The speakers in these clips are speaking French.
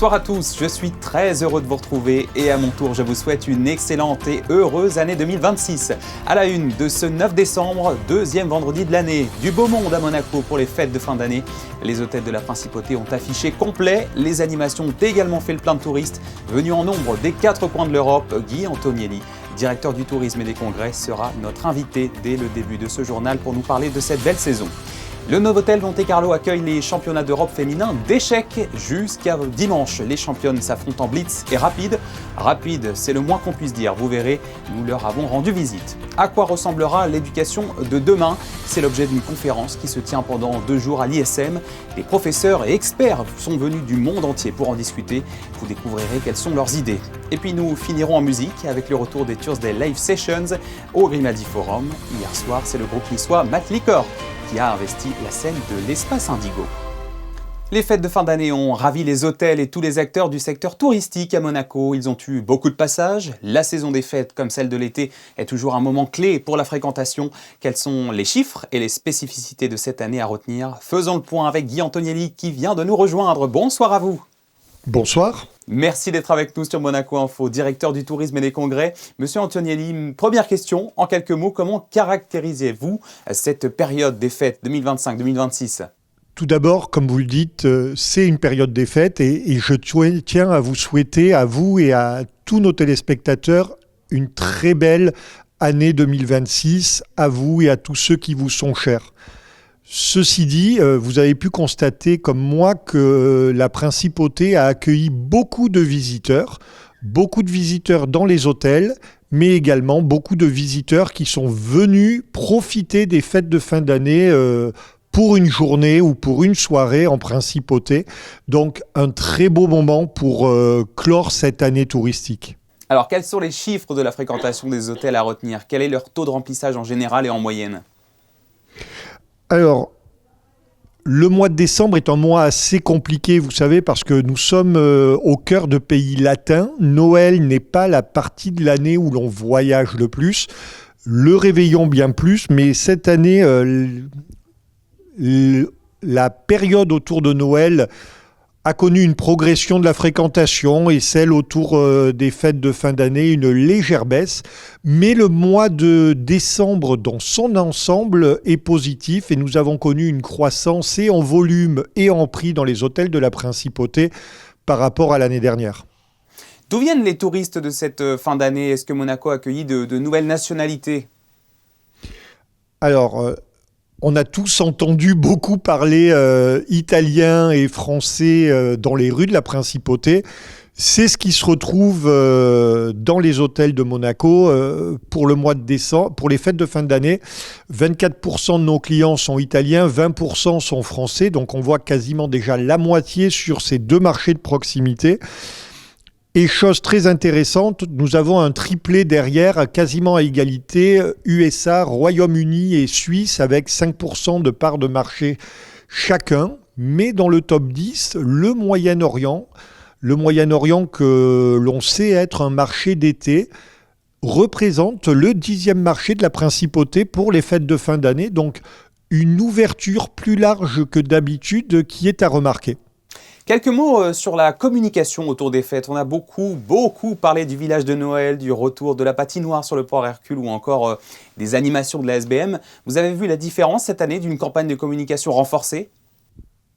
Bonsoir à tous, je suis très heureux de vous retrouver et à mon tour je vous souhaite une excellente et heureuse année 2026. À la une de ce 9 décembre, deuxième vendredi de l'année, du beau monde à Monaco pour les fêtes de fin d'année. Les hôtels de la Principauté ont affiché complet, les animations ont également fait le plein de touristes venus en nombre des 4 coins de l'Europe. Guy Antonielli, directeur du tourisme et des congrès, sera notre invité dès le début de ce journal pour nous parler de cette belle saison. Le Novotel Monte-Carlo accueille les championnats d'Europe féminins d'échecs jusqu'à dimanche. Les championnes s'affrontent en blitz et rapide. Rapide, c'est le moins qu'on puisse dire. Vous verrez, nous leur avons rendu visite. À quoi ressemblera l'éducation de demain? C'est l'objet d'une conférence qui se tient pendant 2 jours à l'ISM. Des professeurs et experts sont venus du monde entier pour en discuter. Vous découvrirez quelles sont leurs idées. Et puis nous finirons en musique avec le retour des Thursday Live Sessions au Grimaldi Forum. Hier soir, c'est le groupe niçois Matt Liquor qui a investi la scène de l'Espace Indigo. Les fêtes de fin d'année ont ravi les hôtels et tous les acteurs du secteur touristique à Monaco. Ils ont eu beaucoup de passages. La saison des fêtes, comme celle de l'été, est toujours un moment clé pour la fréquentation. Quels sont les chiffres et les spécificités de cette année à retenir? Faisons le point avec Guy Antonielli qui vient de nous rejoindre. Bonsoir à vous. Bonsoir. Merci d'être avec nous sur Monaco Info, directeur du tourisme et des congrès. Monsieur Antonielli, première question, en quelques mots, comment caractérisez-vous cette période des fêtes 2025-2026 ? Tout d'abord, comme vous le dites, c'est une période des fêtes et je tiens à vous souhaiter, à vous et à tous nos téléspectateurs, une très belle année 2026, à vous et à tous ceux qui vous sont chers. Ceci dit, vous avez pu constater comme moi que la Principauté a accueilli beaucoup de visiteurs dans les hôtels, mais également beaucoup de visiteurs qui sont venus profiter des fêtes de fin d'année pour une journée ou pour une soirée en Principauté. Donc un très beau moment pour clore cette année touristique. Alors quels sont les chiffres de la fréquentation des hôtels à retenir? Quel est leur taux de remplissage en général et en moyenne? Alors, le mois de décembre est un mois assez compliqué, vous savez, parce que nous sommes au cœur de pays latins. Noël n'est pas la partie de l'année où l'on voyage le plus. Le réveillon bien plus, mais cette année, la période autour de Noël a connu une progression de la fréquentation et celle autour des fêtes de fin d'année, une légère baisse. Mais le mois de décembre dans son ensemble est positif et nous avons connu une croissance et en volume et en prix dans les hôtels de la Principauté par rapport à l'année dernière. D'où viennent les touristes de cette fin d'année? Est-ce que Monaco a accueilli de nouvelles nationalités? Alors, on a tous entendu beaucoup parler italien et français dans les rues de la Principauté. C'est ce qui se retrouve dans les hôtels de Monaco pour le mois de décembre, pour les fêtes de fin d'année. 24% de nos clients sont italiens, 20% sont français. Donc on voit quasiment déjà la moitié sur ces 2 marchés de proximité. Et chose très intéressante, nous avons un triplé derrière, quasiment à égalité, USA, Royaume-Uni et Suisse, avec 5% de part de marché chacun. Mais dans le top 10, le Moyen-Orient que l'on sait être un marché d'été, représente le 10e marché de la Principauté pour les fêtes de fin d'année. Donc une ouverture plus large que d'habitude qui est à remarquer. Quelques mots sur la communication autour des fêtes. On a beaucoup parlé du village de Noël, du retour de la patinoire sur le port Hercule ou encore des animations de la SBM. Vous avez vu la différence cette année d'une campagne de communication renforcée ?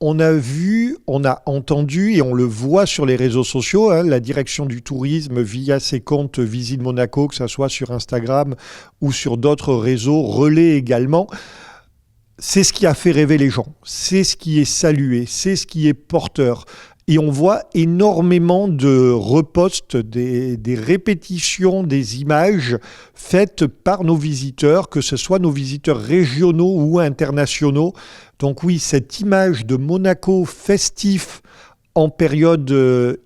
On a vu, on a entendu et on le voit sur les réseaux sociaux, la direction du tourisme via ses comptes Visite Monaco, que ce soit sur Instagram ou sur d'autres réseaux, relaie également. C'est ce qui a fait rêver les gens, c'est ce qui est salué, c'est ce qui est porteur. Et on voit énormément de reposts, des répétitions, des images faites par nos visiteurs, que ce soit nos visiteurs régionaux ou internationaux. Donc oui, cette image de Monaco festif en période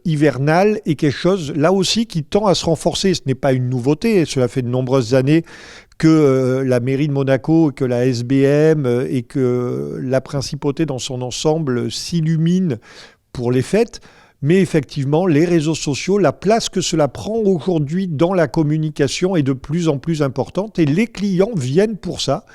hivernale est quelque chose, là aussi, qui tend à se renforcer. Ce n'est pas une nouveauté, cela fait de nombreuses années que la mairie de Monaco, que la SBM et que la Principauté dans son ensemble s'illumine pour les fêtes. Mais effectivement, les réseaux sociaux, la place que cela prend aujourd'hui dans la communication est de plus en plus importante et les clients viennent pour ça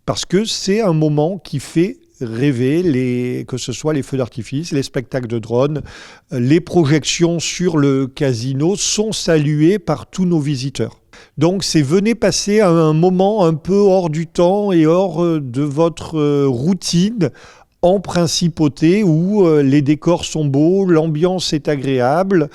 parce que c'est un moment qui fait rêver, que ce soit les feux d'artifice, les spectacles de drones, les projections sur le casino sont saluées par tous nos visiteurs. Donc c'est venez passer un moment un peu hors du temps et hors de votre routine en principauté où les décors sont beaux, l'ambiance est agréable.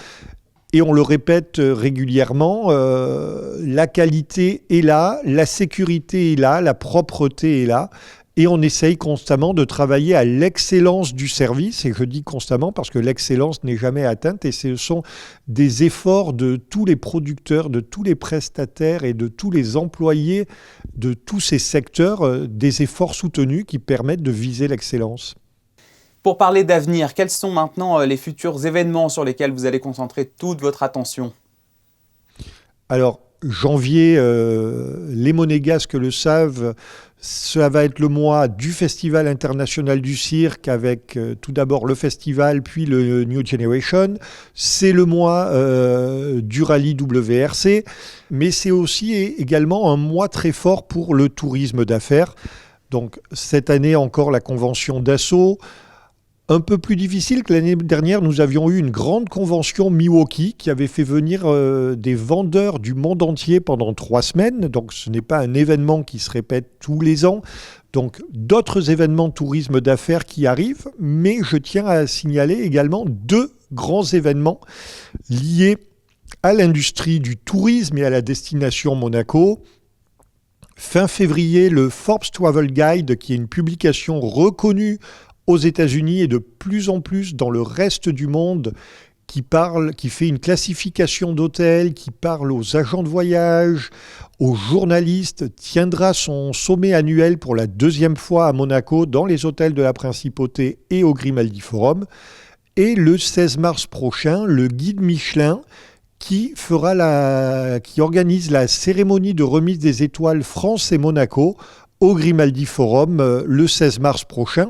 Et on le répète régulièrement, la qualité est là, la sécurité est là, la propreté est là. Et on essaye constamment de travailler à l'excellence du service. Et je dis constamment parce que l'excellence n'est jamais atteinte. Et ce sont des efforts de tous les producteurs, de tous les prestataires et de tous les employés de tous ces secteurs, des efforts soutenus qui permettent de viser l'excellence. Pour parler d'avenir, quels sont maintenant les futurs événements sur lesquels vous allez concentrer toute votre attention ? Alors, janvier, les Monégasques le savent, ça va être le mois du Festival international du cirque avec tout d'abord le festival, puis le New Generation. C'est le mois du rallye WRC, mais c'est aussi également un mois très fort pour le tourisme d'affaires. Donc, cette année encore, la convention Dassault. Un peu plus difficile que l'année dernière, nous avions eu une grande convention Milwaukee qui avait fait venir des vendeurs du monde entier pendant 3 semaines. Donc ce n'est pas un événement qui se répète tous les ans. Donc d'autres événements de tourisme d'affaires qui arrivent. Mais je tiens à signaler également 2 grands événements liés à l'industrie du tourisme et à la destination Monaco. Fin février, le Forbes Travel Guide, qui est une publication reconnue aux États-Unis et de plus en plus dans le reste du monde, qui fait une classification d'hôtels, qui parle aux agents de voyage, aux journalistes, tiendra son sommet annuel pour la 2e fois à Monaco, dans les hôtels de la Principauté et au Grimaldi Forum. Et le 16 mars prochain, le guide Michelin, qui organise la cérémonie de remise des étoiles France et Monaco au Grimaldi Forum le 16 mars prochain.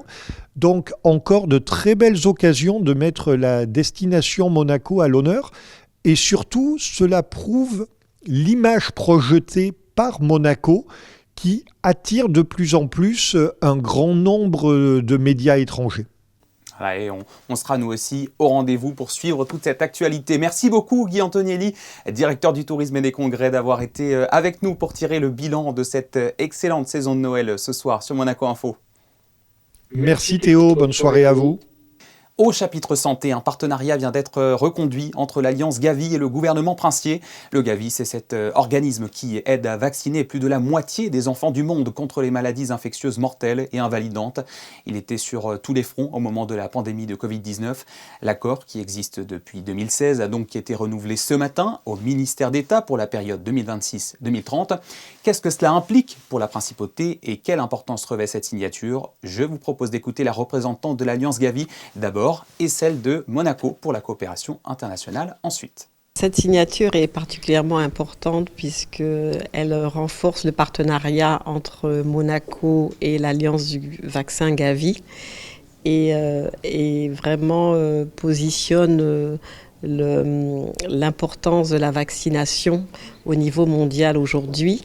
Donc encore de très belles occasions de mettre la destination Monaco à l'honneur. Et surtout, cela prouve l'image projetée par Monaco qui attire de plus en plus un grand nombre de médias étrangers. Voilà, et on sera nous aussi au rendez-vous pour suivre toute cette actualité. Merci beaucoup Guy Antonielli, directeur du tourisme et des congrès, d'avoir été avec nous pour tirer le bilan de cette excellente saison de Noël ce soir sur Monaco Info. Merci Théo, bonne soirée à vous. Au chapitre santé, un partenariat vient d'être reconduit entre l'Alliance Gavi et le gouvernement princier. Le Gavi, c'est cet organisme qui aide à vacciner plus de la moitié des enfants du monde contre les maladies infectieuses mortelles et invalidantes. Il était sur tous les fronts au moment de la pandémie de Covid-19. L'accord, qui existe depuis 2016, a donc été renouvelé ce matin au ministère d'État pour la période 2026-2030. Qu'est-ce que cela implique pour la principauté et quelle importance revêt cette signature ? Je vous propose d'écouter la représentante de l'Alliance Gavi d'abord et celle de Monaco pour la coopération internationale ensuite. Cette signature est particulièrement importante puisqu'elle renforce le partenariat entre Monaco et l'Alliance du vaccin Gavi et vraiment positionne l'importance de la vaccination au niveau mondial aujourd'hui.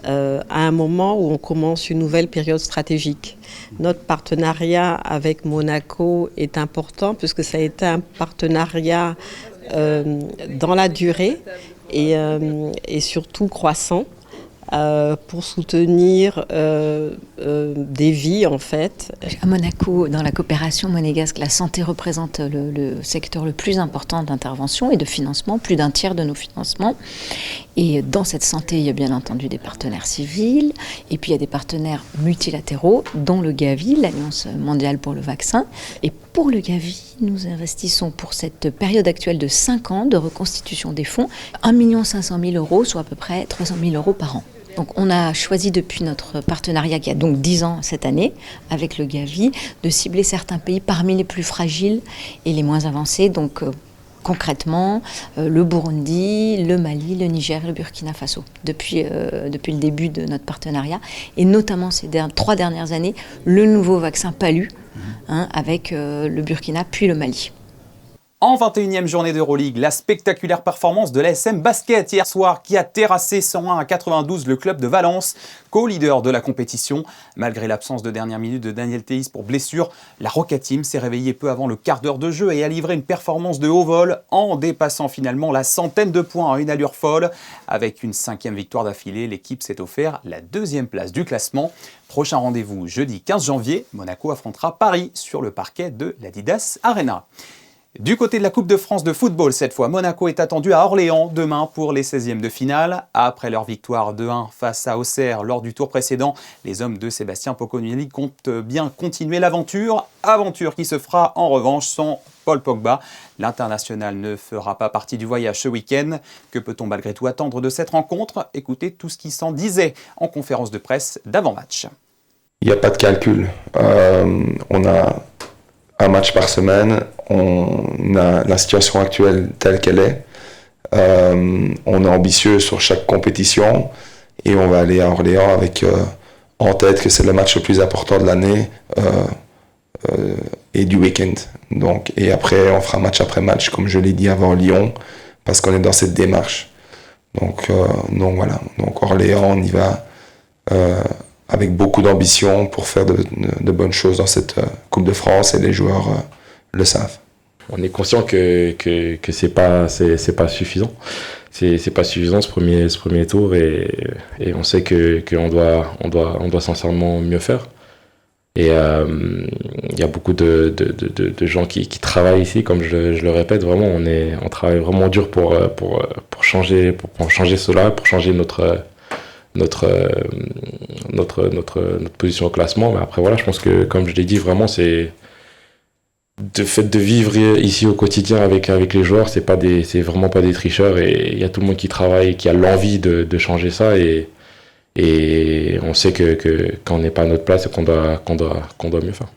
À un moment où on commence une nouvelle période stratégique. Notre partenariat avec Monaco est important puisque ça a été un partenariat dans la durée et surtout croissant pour soutenir des vies en fait. À Monaco, dans la coopération monégasque, la santé représente le secteur le plus important d'intervention et de financement, plus d'un tiers de nos financements. Et dans cette santé, il y a bien entendu des partenaires civils et puis il y a des partenaires multilatéraux, dont le Gavi, l'Alliance mondiale pour le vaccin. Et pour le Gavi, nous investissons pour cette période actuelle de 5 ans de reconstitution des fonds 1 500 000 €, soit à peu près 300 000 € par an. Donc on a choisi depuis notre partenariat qui a donc 10 ans cette année avec le Gavi de cibler certains pays parmi les plus fragiles et les moins avancés. Donc concrètement, le Burundi, le Mali, le Niger, le Burkina Faso depuis le début de notre partenariat et notamment ces 3 dernières années, le nouveau vaccin Palu avec le Burkina puis le Mali. En 21e journée d'Euroleague, la spectaculaire performance de l'ASM Basket hier soir qui a terrassé 101-92 le club de Valence, co-leader de la compétition. Malgré l'absence de dernière minute de Daniel Theis pour blessure, la Rocket Team s'est réveillée peu avant le quart d'heure de jeu et a livré une performance de haut vol en dépassant finalement la centaine de points à une allure folle. Avec une 5e victoire d'affilée, l'équipe s'est offert la 2e place du classement. Prochain rendez-vous jeudi 15 janvier, Monaco affrontera Paris sur le parquet de l'Adidas Arena. Du côté de la Coupe de France de football, cette fois, Monaco est attendu à Orléans demain pour les 16e de finale. Après leur victoire 2-1 face à Auxerre lors du tour précédent, les hommes de Sébastien Pocognoli comptent bien continuer l'aventure. Aventure qui se fera en revanche sans Paul Pogba. L'international ne fera pas partie du voyage ce week-end. Que peut-on malgré tout attendre de cette rencontre? Écoutez tout ce qui s'en disait en conférence de presse d'avant-match. Il n'y a pas de calcul. On a un match par semaine, on a la situation actuelle telle qu'elle est, on est ambitieux sur chaque compétition et on va aller à Orléans avec en tête que c'est le match le plus important de l'année et du week-end. Donc, et après on fera match après match comme je l'ai dit avant Lyon parce qu'on est dans cette démarche. Donc voilà, donc Orléans on y va avec beaucoup d'ambition pour faire de bonnes choses dans cette Coupe de France et les joueurs le savent. On est conscient que c'est pas suffisant. C'est pas suffisant ce premier tour et on sait qu'on doit sincèrement mieux faire. Et il y a beaucoup de gens qui travaillent ici, comme je le répète, vraiment on travaille vraiment dur pour changer cela, pour changer notre position au classement. Mais après voilà, je pense que comme je l'ai dit, vraiment c'est de fait de vivre ici au quotidien avec les joueurs, c'est vraiment pas des tricheurs et il y a tout le monde qui travaille, qui a l'envie de changer ça et on sait que quand on n'est pas à notre place, qu'on doit mieux faire.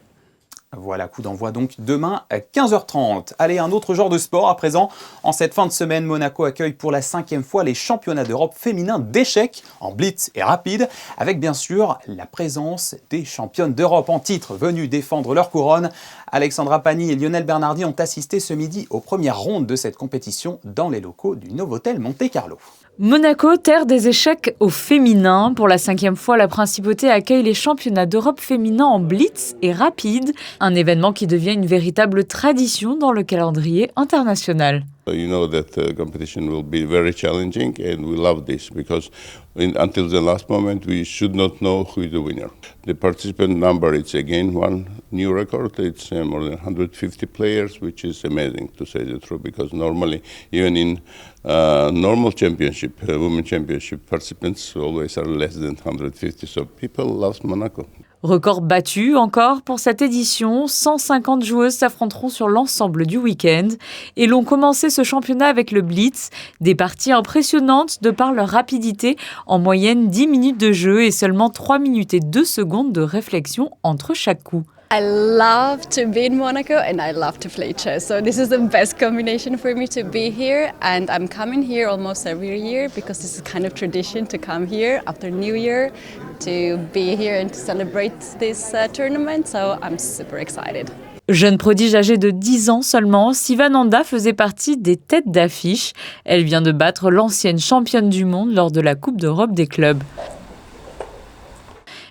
Voilà, coup d'envoi donc demain à 15h30. Allez, un autre genre de sport à présent. En cette fin de semaine, Monaco accueille pour la 5e fois les championnats d'Europe féminins d'échecs en blitz et rapide, avec bien sûr la présence des championnes d'Europe en titre venues défendre leur couronne. Alexandra Pani et Lionel Bernardi ont assisté ce midi aux premières rondes de cette compétition dans les locaux du Novotel Monte Carlo. Monaco, terre des échecs au féminin. Pour la 5e fois, la Principauté accueille les championnats d'Europe féminins en blitz et rapide, un événement qui devient une véritable tradition dans le calendrier international. You know that the competition will be very challenging and we love this because until the last moment we should not know who is the winner. The participant number, it's again one new record. It's more than 150 players, which is amazing to say the truth because normally even in normal championship, women championship, participants always are less than 150. So people love Monaco. Record battu encore pour cette édition, 150 joueuses s'affronteront sur l'ensemble du week-end et l'ont commencé ce championnat avec le blitz, des parties impressionnantes de par leur rapidité, en moyenne 10 minutes de jeu et seulement 3 minutes et 2 secondes de réflexion entre chaque coup. I love to be in Monaco and I love to play chess. So this is the best combination for me to be here. And I'm coming here almost every year because this is kind of tradition to come here after New Year to be here and to celebrate this tournament. So I'm super excited. Jeune prodige âgée de 10 ans seulement, Sivananda faisait partie des têtes d'affiche. Elle vient de battre l'ancienne championne du monde lors de la Coupe d'Europe des clubs.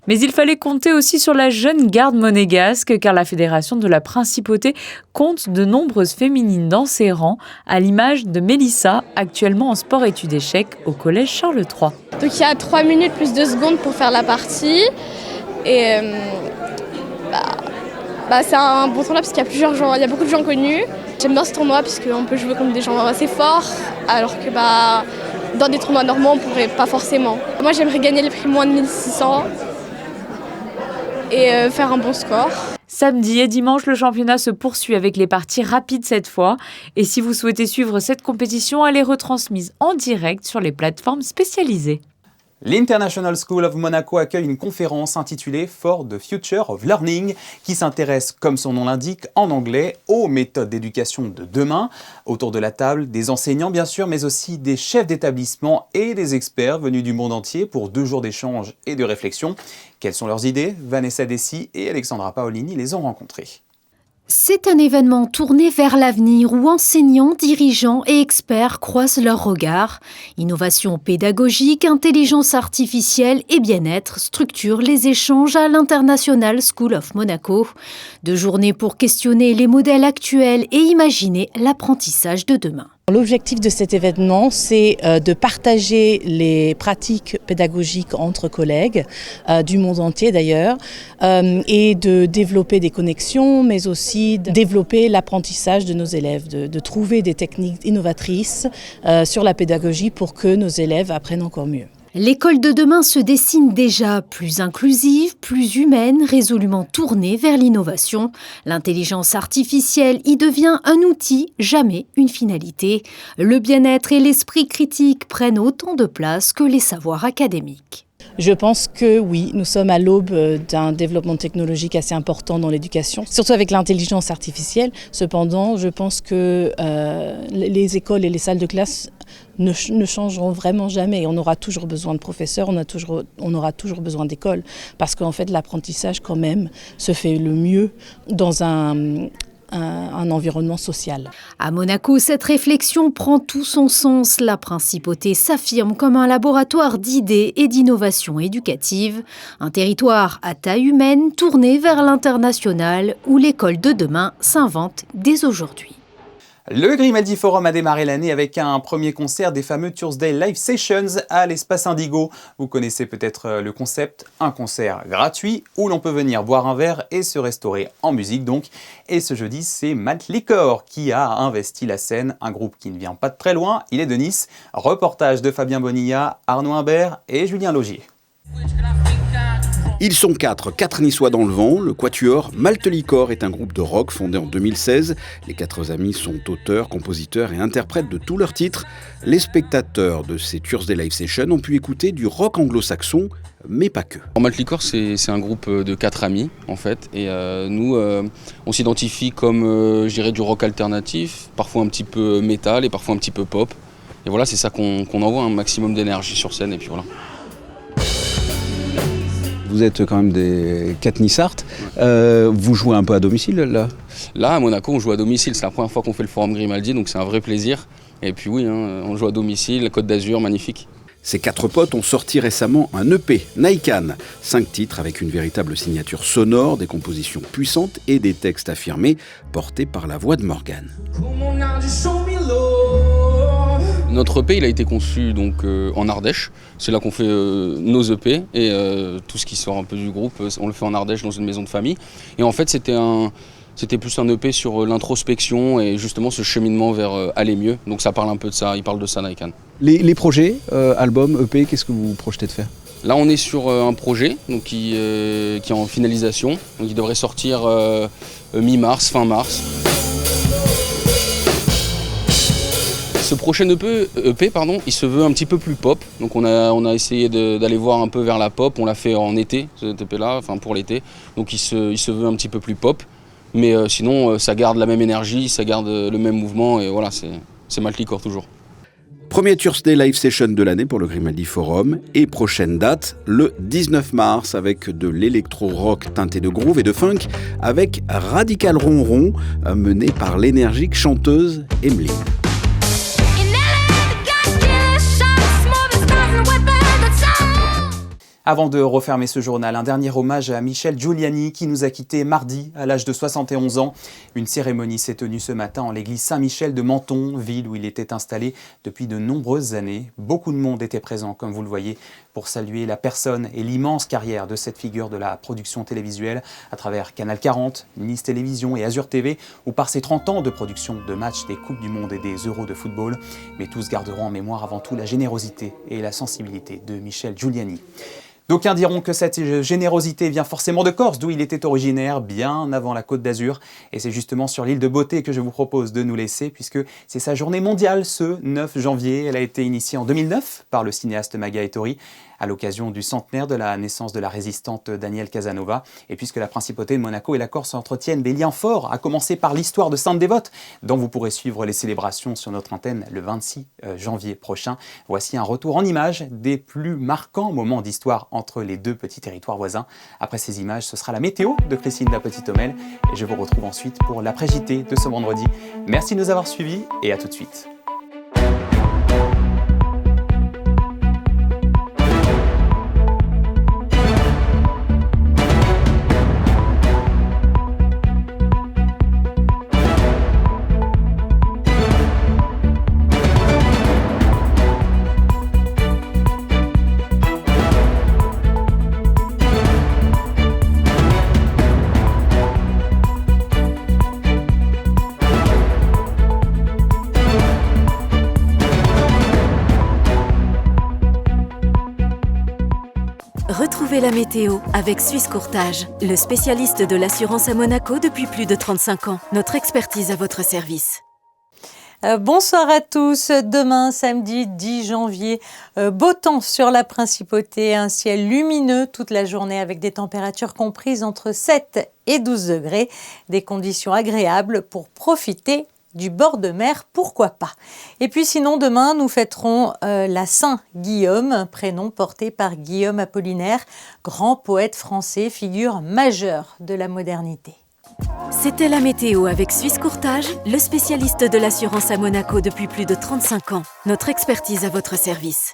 Mais il fallait compter aussi sur la jeune garde monégasque, car la fédération de la Principauté compte de nombreuses féminines dans ses rangs, à l'image de Mélissa, actuellement en sport-études échecs au collège Charles III. Donc il y a 3 minutes plus 2 secondes pour faire la partie. Et c'est un bon tournoi parce qu'il y a plusieurs gens, il y a beaucoup de gens connus. J'aime bien ce tournoi parce qu'on peut jouer contre des gens assez forts, alors que dans des tournois normaux on ne pourrait pas forcément. Moi j'aimerais gagner les prix moins de 1600. Et faire un bon score. Samedi et dimanche, le championnat se poursuit avec les parties rapides cette fois. Et si vous souhaitez suivre cette compétition, elle est retransmise en direct sur les plateformes spécialisées. L'International School of Monaco accueille une conférence intitulée For the Future of Learning qui s'intéresse, comme son nom l'indique, en anglais, aux méthodes d'éducation de demain. Autour de la table, des enseignants bien sûr, mais aussi des chefs d'établissement et des experts venus du monde entier pour 2 jours d'échange et de réflexion. Quelles sont leurs idées? Vanessa Dessy et Alexandra Paolini les ont rencontrées. C'est un événement tourné vers l'avenir où enseignants, dirigeants et experts croisent leurs regards. Innovation pédagogique, intelligence artificielle et bien-être structurent les échanges à l'International School of Monaco. 2 journées pour questionner les modèles actuels et imaginer l'apprentissage de demain. L'objectif de cet événement, c'est de partager les pratiques pédagogiques entre collègues du monde entier d'ailleurs et de développer des connexions, mais aussi de développer l'apprentissage de nos élèves, de trouver des techniques innovatrices sur la pédagogie pour que nos élèves apprennent encore mieux. L'école de demain se dessine déjà plus inclusive, plus humaine, résolument tournée vers l'innovation. L'intelligence artificielle y devient un outil, jamais une finalité. Le bien-être et l'esprit critique prennent autant de place que les savoirs académiques. Je pense que oui, nous sommes à l'aube d'un développement technologique assez important dans l'éducation, surtout avec l'intelligence artificielle. Cependant, je pense que les écoles et les salles de classe ne changeront vraiment jamais. On aura toujours besoin de professeurs, on aura toujours besoin d'écoles, parce qu'en fait l'apprentissage quand même se fait le mieux dans un environnement social. À Monaco, cette réflexion prend tout son sens. La principauté s'affirme comme un laboratoire d'idées et d'innovation éducative. Un territoire à taille humaine tourné vers l'international où l'école de demain s'invente dès aujourd'hui. Le Grimaldi Forum a démarré l'année avec un premier concert des fameux Thursday Live Sessions à l'Espace Indigo. Vous connaissez peut-être le concept, un concert gratuit où l'on peut venir boire un verre et se restaurer en musique donc. Et ce jeudi, c'est Malt Liquor qui a investi la scène, un groupe qui ne vient pas de très loin, il est de Nice. Reportage de Fabien Bonilla, Arnaud Imbert et Julien Laugier. Ils sont 4 Niçois dans le vent. Le quatuor Malt Liquor est un groupe de rock fondé en 2016. Les 4 amis sont auteurs, compositeurs et interprètes de tous leurs titres. Les spectateurs de ces Thursday Live Sessions ont pu écouter du rock anglo-saxon, mais pas que. Malt Liquor, c'est un groupe de 4 amis en fait. Et nous, on s'identifie comme, je dirais, du rock alternatif, parfois un petit peu métal et parfois un petit peu pop. Et voilà, c'est ça qu'on envoie, un maximum d'énergie sur scène et puis voilà. Vous êtes quand même des 4 Nissards. Vous jouez un peu à domicile là ? Là, à Monaco, on joue à domicile. C'est la première fois qu'on fait le Forum Grimaldi, donc c'est un vrai plaisir. Et puis oui, on joue à domicile, la Côte d'Azur, magnifique. Ces 4 potes ont sorti récemment un EP, Naikan. 5 titres avec une véritable signature sonore, des compositions puissantes et des textes affirmés, portés par la voix de Morgane. Notre EP, il a été conçu donc en Ardèche. C'est là qu'on fait nos EP et tout ce qui sort un peu du groupe, on le fait en Ardèche dans une maison de famille. Et en fait, c'était plus un EP sur l'introspection et justement ce cheminement vers aller mieux. Donc ça parle un peu de ça, il parle de ça, Naikan. Les projets, albums, EP, qu'est-ce que vous projetez de faire ? Là, on est sur un projet donc, qui est en finalisation. Donc il devrait sortir mi-mars, fin mars. Ce prochain EP, il se veut un petit peu plus pop. Donc on a essayé d'aller voir un peu vers la pop. On l'a fait en été, cet EP-là, enfin pour l'été. Donc il se veut un petit peu plus pop. Mais sinon, ça garde la même énergie, ça garde le même mouvement. Et voilà, c'est Malt Liquor toujours. Premier Thursday Live Session de l'année pour le Grimaldi Forum. Et prochaine date, le 19 mars, avec de l'électro-rock teinté de groove et de funk, avec Radical Ronron, mené par l'énergique chanteuse Emily. Avant de refermer ce journal, un dernier hommage à Michel Giuliani qui nous a quittés mardi à l'âge de 71 ans. Une cérémonie s'est tenue ce matin en l'église Saint-Michel de Menton, ville où il était installé depuis de nombreuses années. Beaucoup de monde était présent, comme vous le voyez, pour saluer la personne et l'immense carrière de cette figure de la production télévisuelle à travers Canal 40, Nice Télévision et Azur TV, ou par ses 30 ans de production de matchs des Coupes du Monde et des Euros de football. Mais tous garderont en mémoire avant tout la générosité et la sensibilité de Michel Giuliani. D'aucuns diront que cette générosité vient forcément de Corse, d'où il était originaire, bien avant la Côte d'Azur. Et c'est justement sur l'île de Beauté que je vous propose de nous laisser, puisque c'est sa journée mondiale ce 9 janvier. Elle a été initiée en 2009 par le cinéaste Maga Ettori. à l'occasion du centenaire de la naissance de la résistante Danielle Casanova. Et puisque la Principauté de Monaco et la Corse entretiennent des liens forts, à commencer par l'histoire de Sainte-Dévote, dont vous pourrez suivre les célébrations sur notre antenne le 26 janvier prochain. Voici un retour en images des plus marquants moments d'histoire entre les deux petits territoires voisins. Après ces images, ce sera la météo de Christine La Petite-Homelle et je vous retrouve ensuite pour l'après-JT de ce vendredi. Merci de nous avoir suivis et à tout de suite. Retrouvez la météo avec Suisse Courtage, le spécialiste de l'assurance à Monaco depuis plus de 35 ans. Notre expertise à votre service. Bonsoir à tous. Demain, samedi 10 janvier, beau temps sur la Principauté, un ciel lumineux toute la journée avec des températures comprises entre 7 et 12 degrés. Des conditions agréables pour profiter du bord de mer, pourquoi pas. Et puis sinon, demain, nous fêterons la Saint-Guillaume, prénom porté par Guillaume Apollinaire, grand poète français, figure majeure de la modernité. C'était la météo avec Suisse Courtage, le spécialiste de l'assurance à Monaco depuis plus de 35 ans. Notre expertise à votre service.